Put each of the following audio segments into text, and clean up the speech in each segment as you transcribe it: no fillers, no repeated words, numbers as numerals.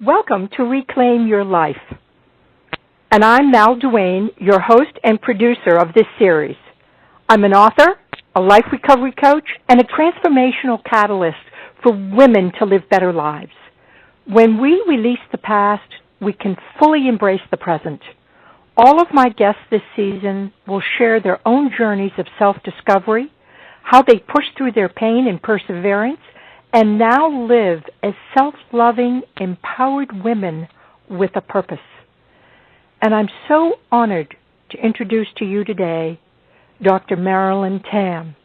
Welcome to Reclaim Your Life. And I'm now Duane, your host and producer of this series. I'm an author, a life recovery coach, and a transformational catalyst for women to live better lives. When we release the past, we can fully embrace the present. All of my guests this season will share their own journeys of self-discovery, how they pushed through their pain and perseverance, and now live as self-loving, empowered women with a purpose. And I'm so honored to introduce to you today Dr. Marilyn Tam.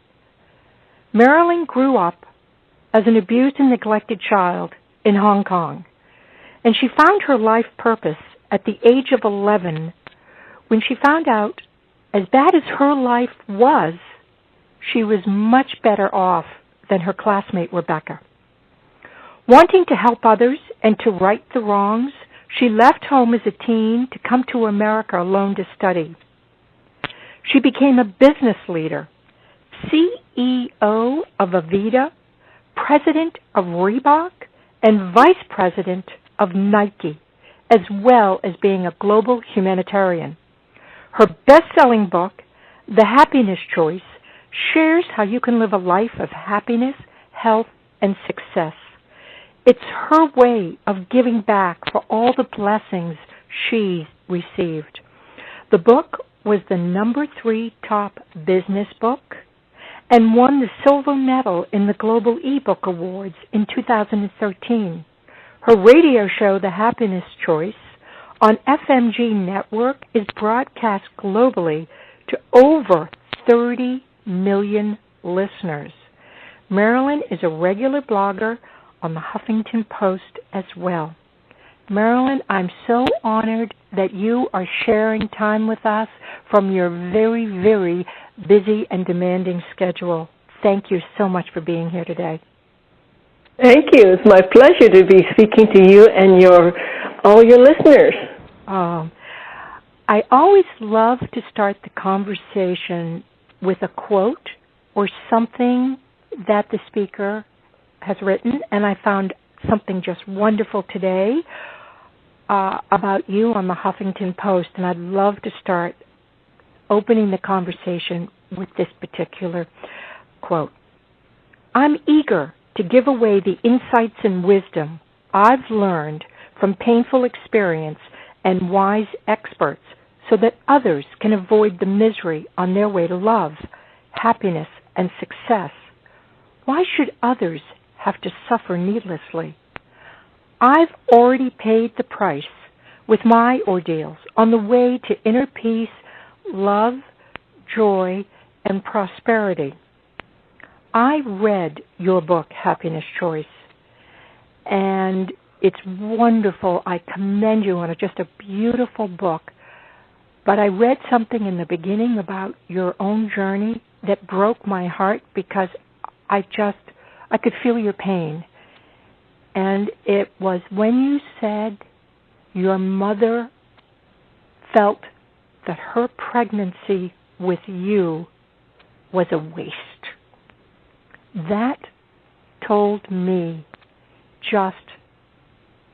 Marilyn grew up as an abused and neglected child in Hong Kong, and she found her life purpose at the age of 11 when she found out, as bad as her life was, she was much better off than her classmate Rebecca. Wanting to help others and to right the wrongs, she left home as a teen to come to America alone to study. She became a business leader, CEO of Aveda, president of Reebok, and vice president of Nike, as well as being a global humanitarian. Her best-selling book, The Happiness Choice, shares how you can live a life of happiness, health, and success. It's her way of giving back for all the blessings she received. The book was the #3 top business book and won the silver medal in the Global eBook Awards in 2013. Her radio show, The Happiness Choice, on FMG Network is broadcast globally to over 30 million listeners. Marilyn is a regular blogger on the Huffington Post as well. Marilyn, I'm so honored that you are sharing time with us from your very, very busy and demanding schedule. Thank you so much for being here today. Thank you. It's my pleasure to be speaking to you and all your listeners. I always love to start the conversation with a quote or something that the speaker has written, and I found something just wonderful today about you on the Huffington Post, and I'd love to start opening the conversation with this particular quote. I'm eager to give away the insights and wisdom I've learned from painful experience and wise experts so that others can avoid the misery on their way to love, happiness, and success. Why should others have to suffer needlessly? I've already paid the price with my ordeals on the way to inner peace, love, joy, and prosperity. I read your book, Happiness Choice, and it's wonderful. I commend you on it. Just a beautiful book. But I read something in the beginning about your own journey that broke my heart because I could feel your pain. And it was when you said your mother felt that her pregnancy with you was a waste. That told me just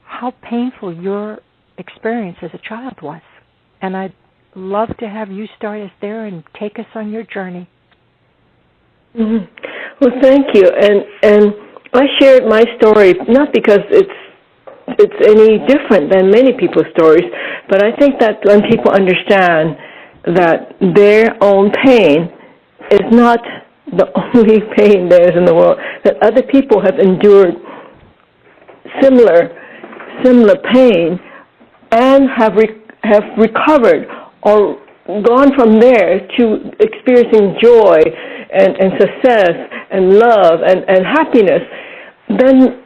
how painful your experience as a child was. And I'd love to have you start us there and take us on your journey. Mm-hmm. Well, thank you. And I shared my story not because it's any different than many people's stories, but I think that when people understand that their own pain is not the only pain there is in the world, that other people have endured similar pain and have recovered or gone from there to experiencing joy and success and love and happiness, then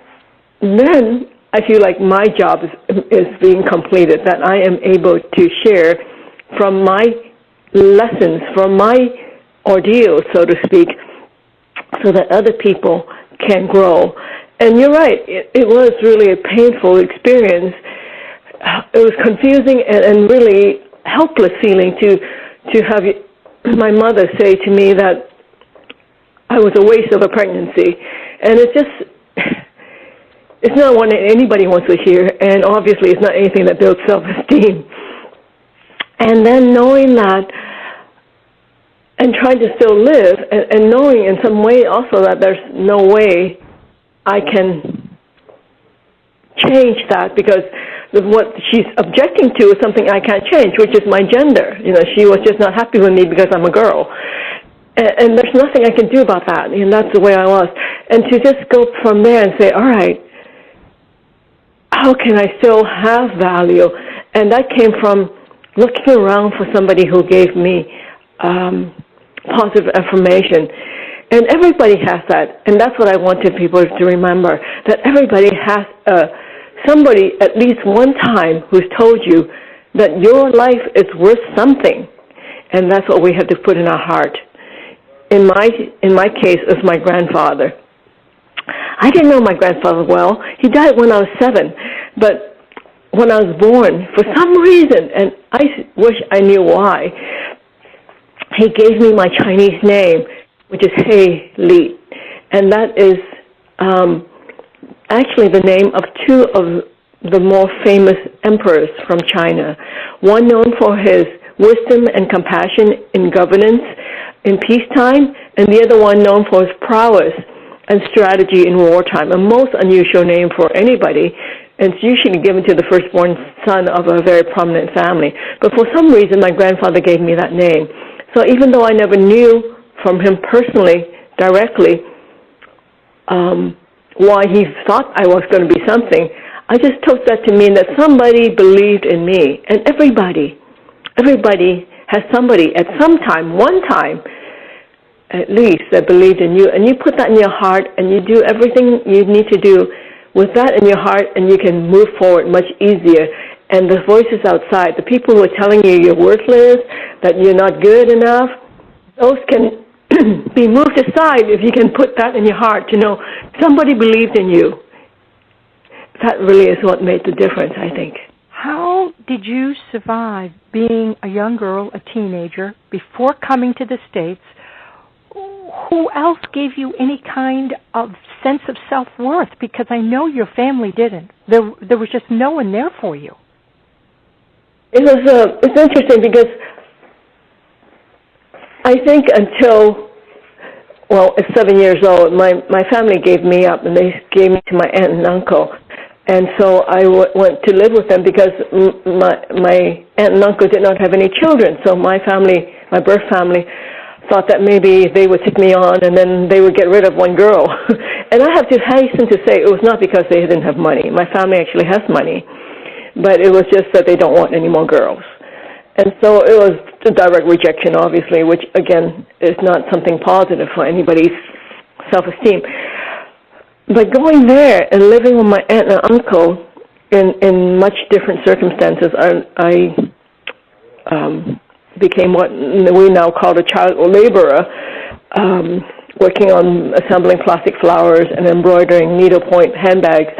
I feel like my job is being completed, that I am able to share from my lessons, from my ordeal, so to speak, so that other people can grow. And you're right, it was really a painful experience. It was confusing and really helpless feeling to have my mother say to me that I was a waste of a pregnancy. And it's not one that anybody wants to hear, and obviously it's not anything that builds self-esteem. And then knowing that, and trying to still live, and knowing in some way also that there's no way I can change that, because what she's objecting to is something I can't change, which is my gender. She was just not happy with me because I'm a girl. And there's nothing I can do about that, and that's the way I was. And to just go from there and say, all right, how can I still have value? And that came from looking around for somebody who gave me positive affirmation. And everybody has that, and that's what I wanted people to remember, that everybody has somebody at least one time who's told you that your life is worth something, and that's what we have to put in our heart. In my case, it was my grandfather. I didn't know my grandfather well. He died when I was 7, but when I was born, for some reason, and I wish I knew why, he gave me my Chinese name, which is He Li, and that is actually the name of 2 of the more famous emperors from China, one known for his wisdom and compassion in governance in peacetime, and the other one known for his prowess and strategy in wartime, a most unusual name for anybody. It's usually given to the firstborn son of a very prominent family. But for some reason, my grandfather gave me that name. So even though I never knew from him personally, directly, why he thought I was going to be something, I just took that to mean that somebody believed in me. And everybody has somebody at some time, one time, at least, that believed in you. And you put that in your heart, and you do everything you need to do with that in your heart, and you can move forward much easier. And the voices outside, the people who are telling you you're worthless, that you're not good enough, those can be moved aside if you can put that in your heart to know somebody believed in you. That really is what made the difference, I think. How did you survive being a young girl, a teenager, before coming to the States? Who else gave you any kind of sense of self-worth? Because I know your family didn't. There was just no one there for you. It's interesting because I think until, at 7 years old, my family gave me up, and they gave me to my aunt and uncle. And so I went to live with them because my aunt and uncle did not have any children. So my family, my birth family, thought that maybe they would take me on and then they would get rid of one girl. And I have to hasten to say it was not because they didn't have money. My family actually has money. But it was just that they don't want any more girls. And so it was a direct rejection, obviously, which, again, is not something positive for anybody's self-esteem. But going there and living with my aunt and uncle in much different circumstances, I became what we now call a child laborer, working on assembling plastic flowers and embroidering needlepoint handbags.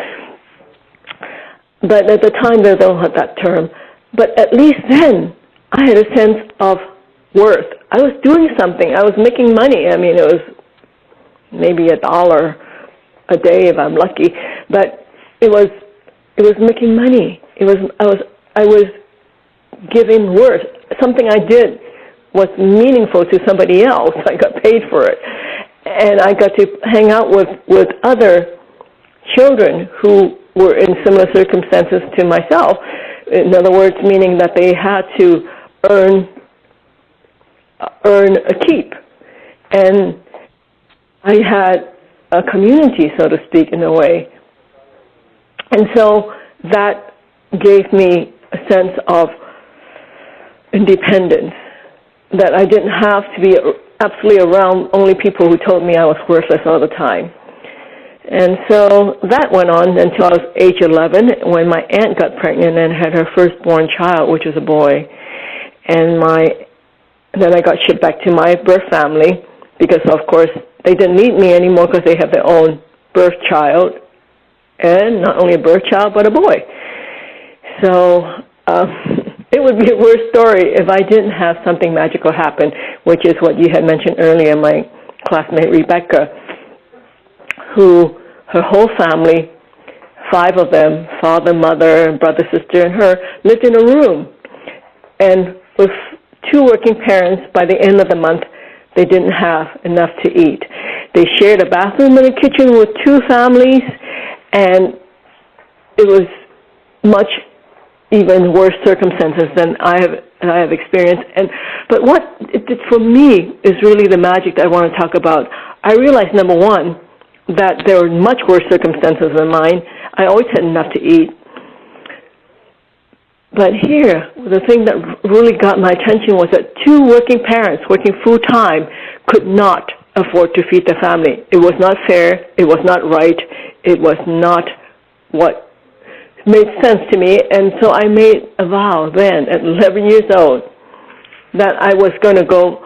But at the time, they don't have that term. But at least then, I had a sense of worth. I was doing something. I was making money. I mean, it was maybe $1 a day if I'm lucky. But it was making money. I was giving worth. Something I did was meaningful to somebody else. I got paid for it. And I got to hang out with other children who were in similar circumstances to myself. In other words, meaning that they had to earn a keep. And I had a community, so to speak, in a way. And so that gave me a sense of independence, that I didn't have to be absolutely around only people who told me I was worthless all the time. And so that went on until I was age 11, when my aunt got pregnant and had her firstborn child, which was a boy. And then I got shipped back to my birth family because, of course, they didn't need me anymore because they have their own birth child, and not only a birth child, but a boy. So it would be a worse story if I didn't have something magical happen, which is what you had mentioned earlier, my classmate Rebecca, who her whole family, 5 of them, father, mother, brother, sister, and her, lived in a room. And with 2 working parents, by the end of the month, they didn't have enough to eat. They shared a bathroom and a kitchen with 2 families, and it was much even worse circumstances than I have experienced. But what it did for me is really the magic that I want to talk about. I realized, number one, that there were much worse circumstances than mine. I always had enough to eat. But here, the thing that really got my attention was that 2 working parents working full-time could not afford to feed the family. It was not fair. It was not right. It was not what made sense to me. And so I made a vow then, at 11 years old, that I was going to grow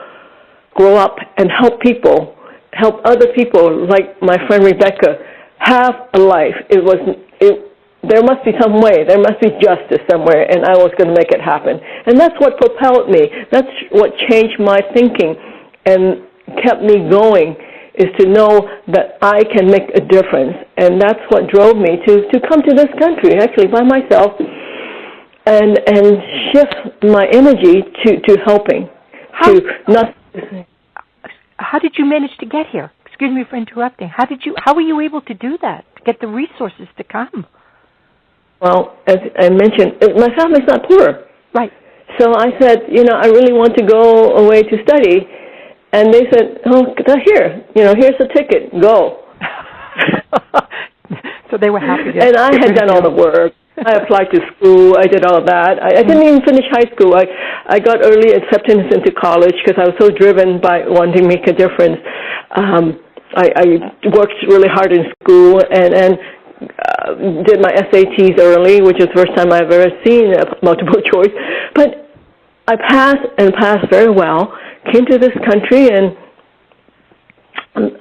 up and help people, help other people like my friend Rebecca have a life. There must be some way. There must be justice somewhere, and I was going to make it happen. And that's what propelled me. That's what changed my thinking and kept me going, is to know that I can make a difference. And that's what drove me to come to this country, actually, by myself, and shift my energy to helping. How did you manage to get here? Excuse me for interrupting. How were you able to do that, to get the resources to come? Well, as I mentioned, my family's not poor. Right. So I said, I really want to go away to study. And they said, here's a ticket, go. So they were happy. And I had done all the work. I applied to school. I did all that. I didn't even finish high school. I got early acceptance into college because I was so driven by wanting to make a difference. I worked really hard in school and did my SATs early, which is the first time I've ever seen a multiple choice. But I passed very well, came to this country, and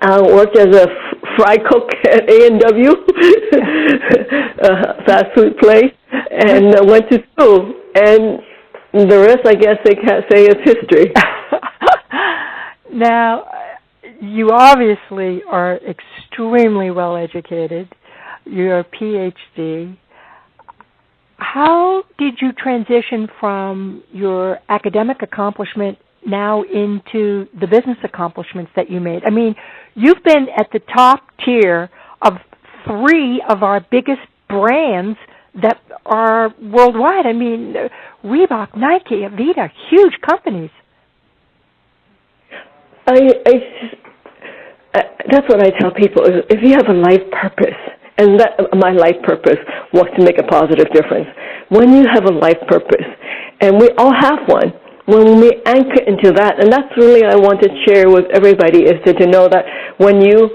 I worked as a fry cook at A&W, a fast food place, and went to school. And the rest, I guess they can't say, is history. Now, you obviously are extremely well educated. You're a PhD. How did you transition from your academic accomplishment now into the business accomplishments that you made? I mean, you've been at the top tier of 3 of our biggest brands that are worldwide. I mean, Reebok, Nike, Aveda, huge companies. That's what I tell people. If you have a life purpose, and my life purpose was to make a positive difference. When you have a life purpose, and we all have one, when we anchor into that, and that's really I want to share with everybody, is to know that when you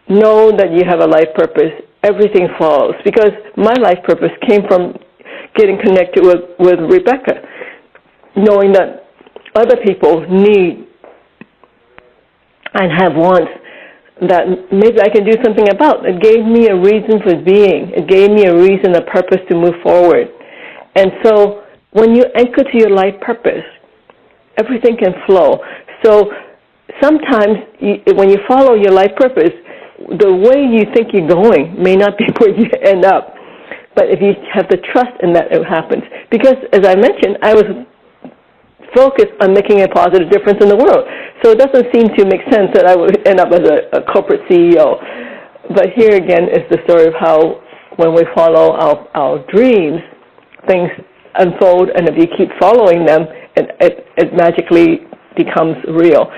know that you have a life purpose, everything falls. Because my life purpose came from getting connected with Rebecca, knowing that other people need and have wants that maybe I can do something about. It gave me a reason for being. It gave me a reason, a purpose to move forward. And so when you anchor to your life purpose, everything can flow. So sometimes when you follow your life purpose, the way you think you're going may not be where you end up. But if you have the trust in that, it happens. Because, as I mentioned, I was focused on making a positive difference in the world. So it doesn't seem to make sense that I would end up as a corporate CEO. But here again is the story of how when we follow our dreams, things unfold, and if you keep following them, it magically becomes real.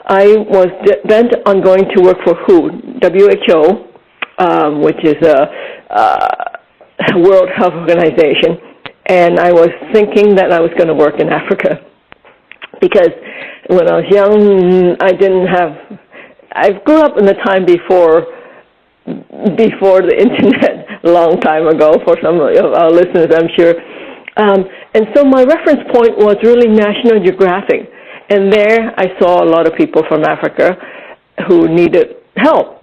I was bent on going to work for WHO, which is a World Health Organization, and I was thinking that I was going to work in Africa. Because when I was young, I grew up in the time before the internet, a long time ago, for some of our listeners, I'm sure. And so my reference point was really National Geographic. And there I saw a lot of people from Africa who needed help.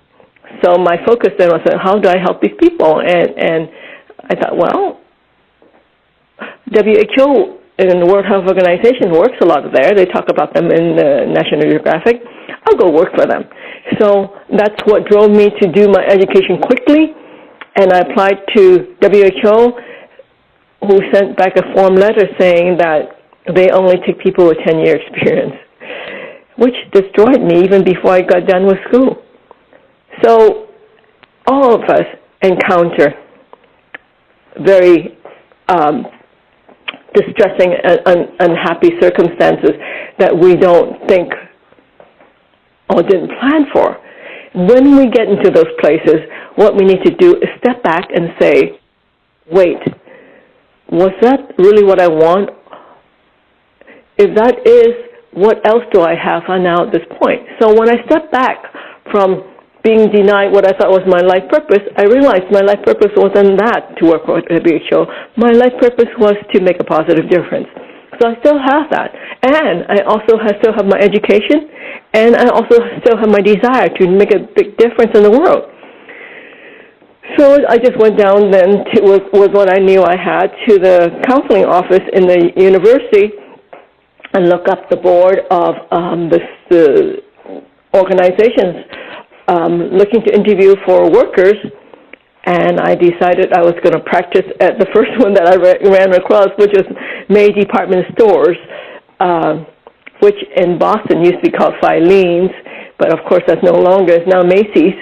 So my focus then was, how do I help these people? And I thought, well, WHO and the World Health Organization works a lot there. They talk about them in National Geographic. I'll go work for them. So that's what drove me to do my education quickly And I applied to WHO, who sent back a form letter saying that they only take people with 10-year experience, which destroyed me even before I got done with school. So all of us encounter very distressing and unhappy circumstances that we don't think or didn't plan for. When we get into those places, what we need to do is step back and say, wait, was that really what I want? If that is, what else do I have now at this point? So when I step back from being denied what I thought was my life purpose, I realized my life purpose wasn't that to work for WHO. My life purpose was to make a positive difference. So I still have that. And I also still have my education, and I also still have my desire to make a big difference in the world. So I just went down then with what I knew I had to the counseling office in the university and look up the board of the organizations looking to interview for workers, and I decided I was going to practice at the first one that I ran across, which was May Department Stores, which in Boston used to be called Filene's, but of course that's no longer. It's now Macy's,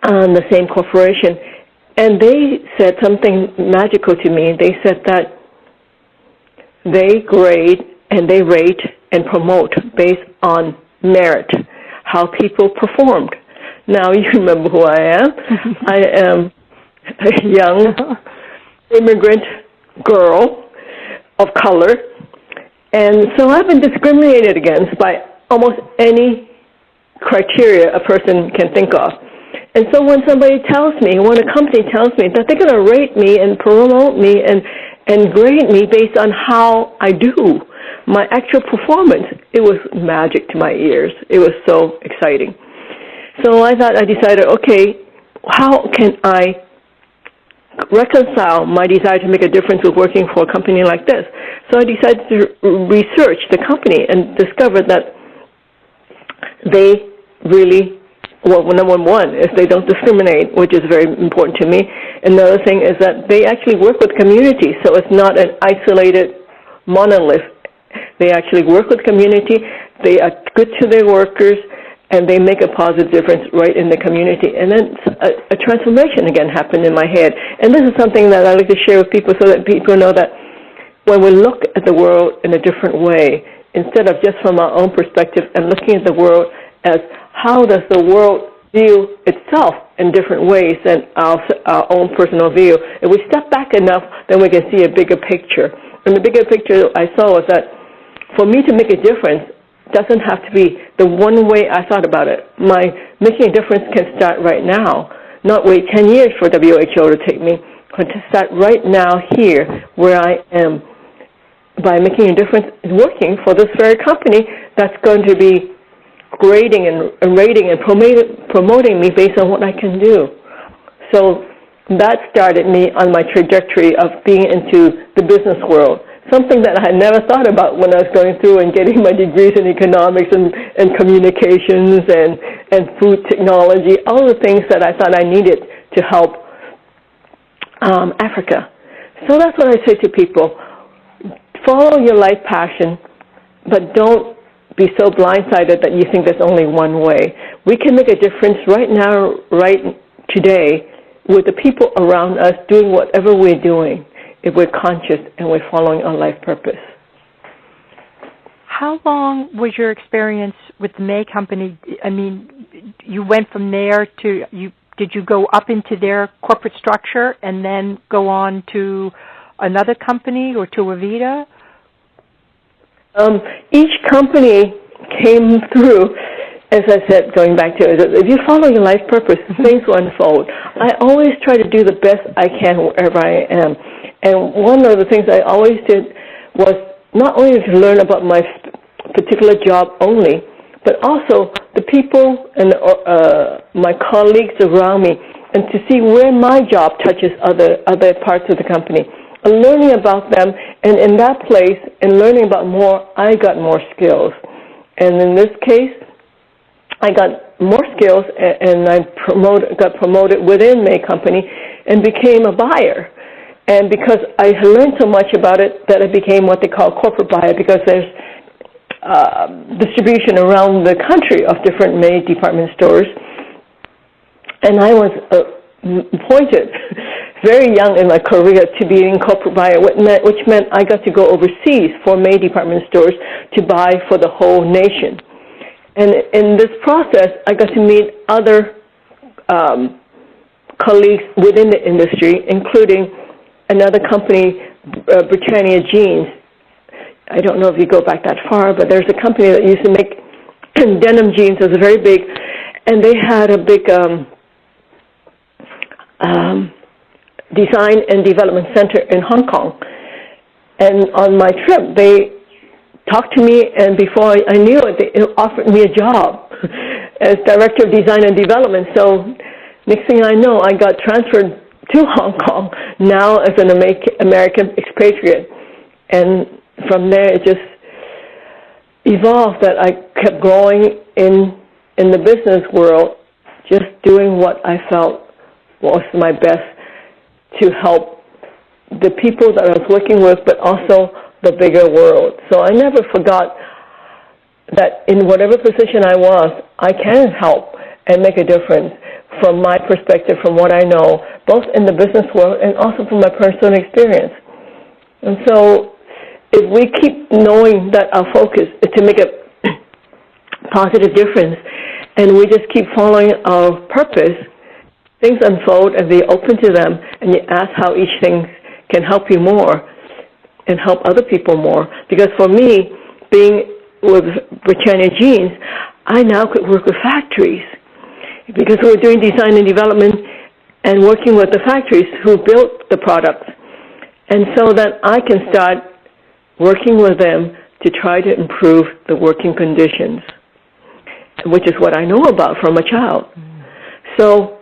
the same corporation. And they said something magical to me. They said that they grade and they rate and promote based on merit, how people performed. Now, you remember who I am. I am a young immigrant girl of color, and so I've been discriminated against by almost any criteria a person can think of. And so when somebody tells me, when a company tells me that they're going to rate me and promote me and grade me based on how I do, my actual performance, it was magic to my ears. It was so exciting. So I decided, okay, how can I reconcile my desire to make a difference with working for a company like this? So I decided to research the company and discovered that they really, well, number one is they don't discriminate, which is very important to me. Another thing is that they actually work with communities, so it's not an isolated monolith. They actually work with community, they are good to their workers, and they make a positive difference right in the community. And then a transformation again happened in my head. And this is something that I like to share with people so that people know that when we look at the world in a different way, instead of just from our own perspective and looking at the world as how does the world view itself in different ways than our own personal view. If we step back enough, then we can see a bigger picture. And the bigger picture I saw was that for me to make a difference, doesn't have to be the one way I thought about it. My making a difference can start right now, not wait 10 years for WHO to take me, but to start right now here where I am by making a difference working for this very company that's going to be grading and rating and promoting me based on what I can do. So that started me on my trajectory of being into the business world. Something that I had never thought about when I was going through and getting my degrees in economics and communications and food technology, all the things that I thought I needed to help Africa. So that's what I say to people. Follow your life passion, but don't be so blindsided that you think there's only one way. We can make a difference right now, right today, with the people around us doing whatever we're doing, if we're conscious and we're following our life purpose. How long was your experience with the May Company? I mean, you went from there to, did you go up into their corporate structure and then go on to another company or to Aveda? Each company came through, as I said, going back to it, if you follow your life purpose, things will unfold. I always try to do the best I can wherever I am. And one of the things I always did was not only to learn about my particular job only, but also the people and my colleagues around me, and to see where my job touches other parts of the company. And learning about them, and in that place, and learning about more, I got more skills. And in this case, I got more skills, and I got promoted within May Company and became a buyer. And because I learned so much about it that I became what they call corporate buyer, because there's distribution around the country of different May department stores. And I was appointed very young in my career to being corporate buyer, which meant I got to go overseas for May department stores to buy for the whole nation. And in this process, I got to meet other colleagues within the industry, including another company, Britannia Jeans. I don't know if you go back that far, but there's a company that used to make denim jeans. It was very big, and they had a big design and development center in Hong Kong. And on my trip, they talked to me, and before I knew it, they offered me a job as Director of Design and Development. So next thing I know, I got transferred to Hong Kong, now as an American expatriate. And from there, it just evolved that I kept growing in the business world, just doing what I felt was my best to help the people that I was working with, but also the bigger world. So I never forgot that in whatever position I was, I can help and make a difference from my perspective, from what I know, both in the business world and also from my personal experience. And so if we keep knowing that our focus is to make a positive difference, and we just keep following our purpose, things unfold and they open to them, and you ask how each thing can help you more and help other people more. Because for me, being with Britannia Jeans, I now could work with factories because we're doing design and development and working with the factories who built the products. And so that I can start working with them to try to improve the working conditions, which is what I know about from a child. So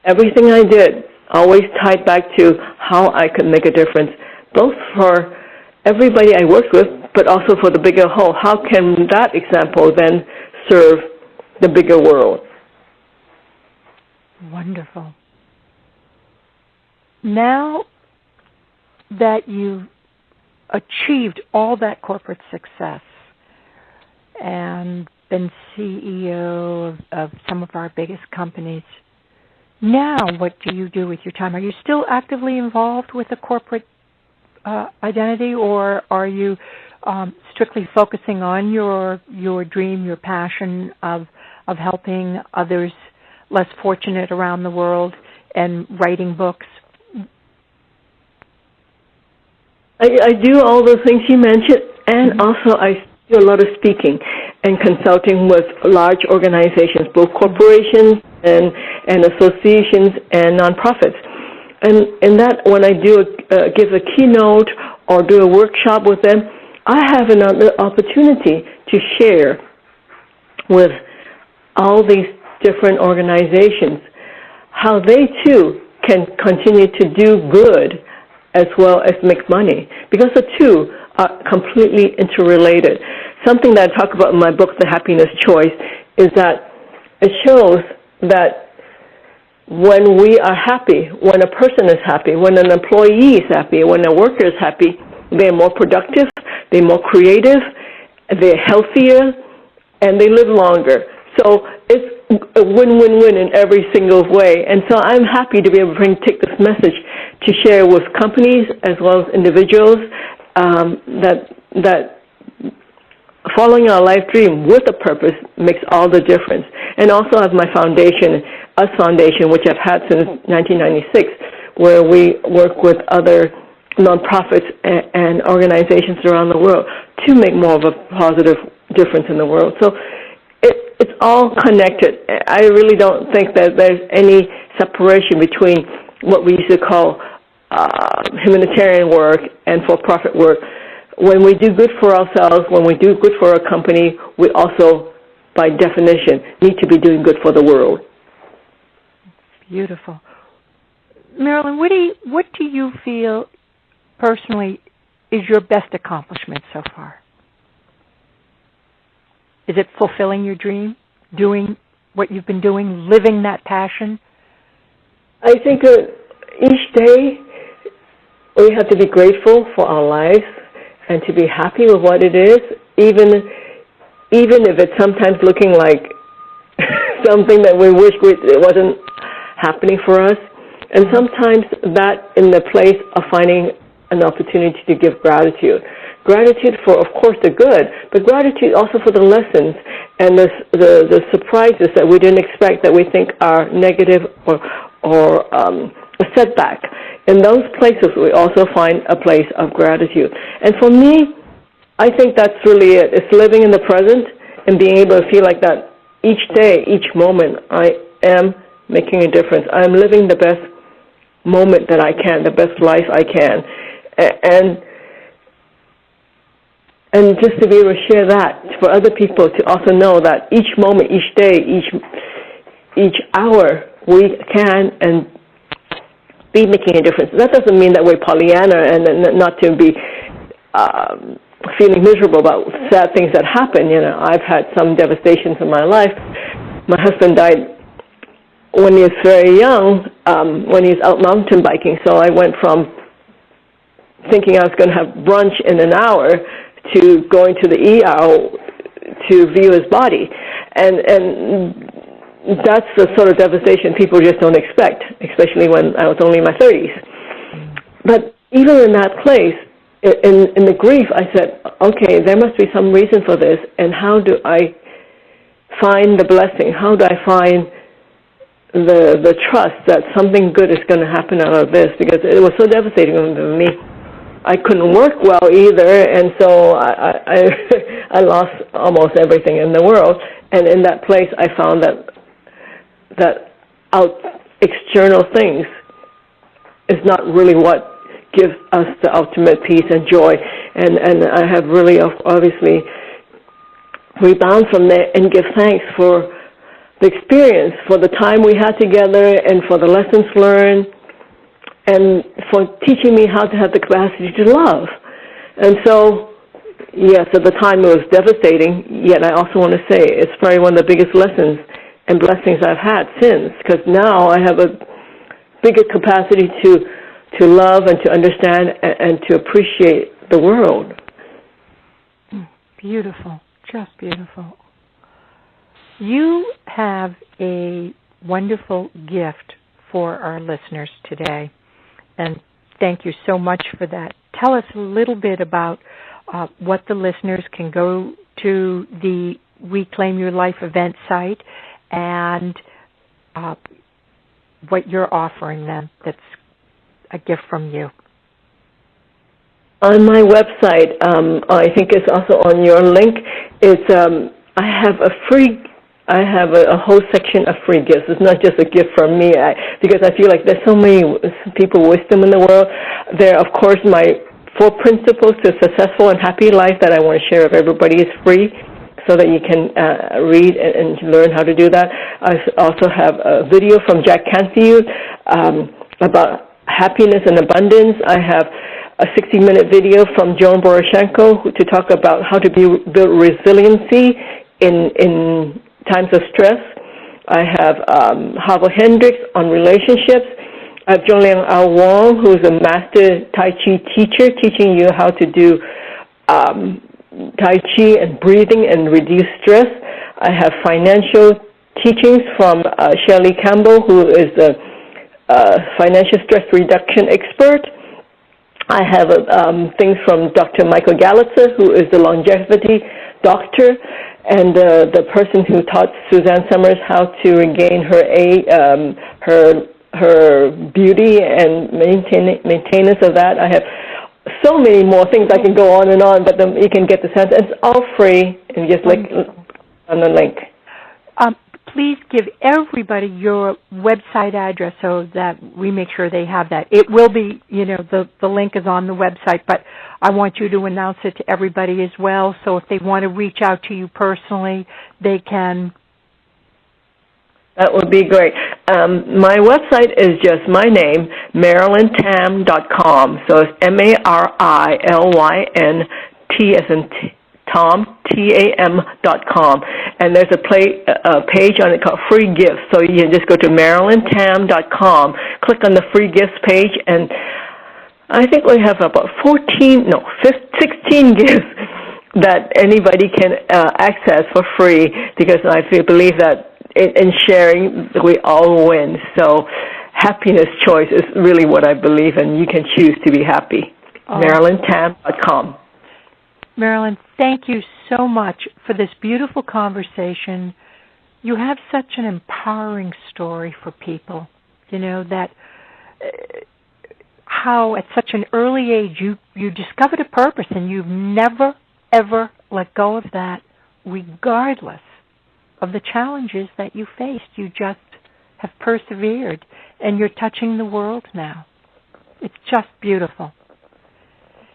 everything I did always tied back to how I could make a difference, both for everybody I worked with, but also for the bigger whole. How can that example then serve the bigger world? Wonderful. Now that you've achieved all that corporate success and been CEO of some of our biggest companies, now what do you do with your time? Are you still actively involved with the corporate identity, or are you strictly focusing on your dream, your passion of helping others less fortunate around the world and writing books? I do all those things you mentioned, and also I do a lot of speaking and consulting with large organizations, both corporations and associations and nonprofits. And that when I do give a keynote or do a workshop with them, I have an opportunity to share with all these different organizations how they too can continue to do good as well as make money, because the two are completely interrelated. Something that I talk about in my book, The Happiness Choice, is that it shows that when we are happy, when a person is happy, when an employee is happy, when a worker is happy, they're more productive, they're more creative, they're healthier, and they live longer. So it's a win-win-win in every single way. And so I'm happy to be able to take this message to share with companies as well as individuals that following our life dream with a purpose makes all the difference. And also have my foundation, US Foundation, which I've had since 1996, where we work with other nonprofits and organizations around the world to make more of a positive difference in the world. So it's all connected. I really don't think that there's any separation between what we used to call humanitarian work and for-profit work. When we do good for ourselves, when we do good for a company, we also, by definition, need to be doing good for the world. Beautiful. Marilyn, what do you feel personally is your best accomplishment so far? Is it fulfilling your dream, doing what you've been doing, living that passion? I think each day we have to be grateful for our lives and to be happy with what it is, even if it's sometimes looking like something that we wish it wasn't happening for us. And sometimes that in the place of finding an opportunity to give gratitude. Gratitude for, of course, the good, but gratitude also for the lessons and the surprises that we didn't expect that we think are negative or a setback. In those places, we also find a place of gratitude. And for me, I think that's really it. It's living in the present and being able to feel like that each day, each moment, I am making a difference. I'm living the best moment that I can, the best life I can. And just to be able to share that for other people to also know that each moment, each day, each hour, we can and be making a difference. That doesn't mean that we're Pollyanna and not to be feeling miserable about sad things that happen. You know, I've had some devastations in my life. My husband died when he was very young, when he was out mountain biking. So I went from thinking I was going to have brunch in an hour to going to the ER to view his body. And that's the sort of devastation people just don't expect, especially when I was only in my 30s. But even in that place, in the grief, I said, okay, there must be some reason for this, and how do I find the blessing? How do I find the trust that something good is going to happen out of this? Because it was so devastating for me. I couldn't work well either, and so I lost almost everything in the world. And in that place, I found that external things is not really what gives us the ultimate peace and joy. And I have really obviously rebound from there and give thanks for the experience, for the time we had together, and for the lessons learned, and for teaching me how to have the capacity to love. And so, yes, at the time it was devastating, yet I also want to say it's probably one of the biggest lessons and blessings I've had since, because now I have a bigger capacity to love and to understand and to appreciate the world. Beautiful, just beautiful. You have a wonderful gift for our listeners today, and thank you so much for that. Tell us a little bit about what the listeners can go to the Reclaim Your Life event site and what you're offering them that's a gift from you. On my website, I think it's also on your link, it's I have a whole section of free gifts. It's not just a gift from me, because I feel like there's so many people with wisdom in the world. There, of course, my 4 principles to a successful and happy life that I want to share with everybody is free, so that you can read and learn how to do that. I also have a video from Jack Canfield about happiness and abundance. I have a 60-minute video from Joan Boroshenko to talk about how to build resiliency in times of stress. I have Hava Hendricks on relationships. I have Zhongliang Ao Wong, who's a master Tai Chi teacher, teaching you how to do Tai Chi and breathing and reduce stress. I have financial teachings from Shelley Campbell, who is a financial stress reduction expert. I have things from Dr. Michael Gallitzer, who is the longevity doctor, and the person who taught Suzanne Summers how to regain her beauty and maintenance of that. I have so many more things. I can go on and on, but you can get the sense. It's all free, and just like on the link. Please give everybody your website address so that we make sure they have that. It will be, the link is on the website, but I want you to announce it to everybody as well, so if they want to reach out to you personally, they can. That would be great. My website is just my name, MarilynTam.com. So it's MarilynT as in TAM.com, and there's a page on it called Free Gifts. So you can just go to MarilynTam.com, click on the Free Gifts page, and I think we have about 16 gifts that anybody can access for free, because I believe that in sharing, we all win. So happiness choice is really what I believe in. You can choose to be happy. MarilynTam.com. Marilyn, thank you so much for this beautiful conversation. You have such an empowering story for people, that how at such an early age you discovered a purpose, and you've never, ever let go of that, regardless of the challenges that you faced. You just have persevered, and you're touching the world now. It's just beautiful.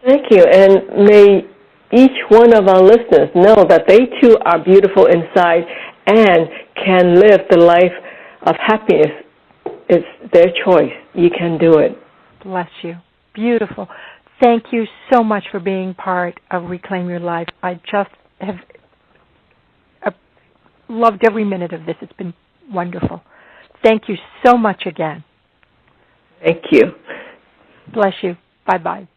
Thank you, and may each one of our listeners know that they too are beautiful inside and can live the life of happiness. It's their choice. You can do it. Bless you. Beautiful. Thank you so much for being part of Reclaim Your Life. I just have loved every minute of this. It's been wonderful. Thank you so much again. Thank you. Bless you. Bye-bye.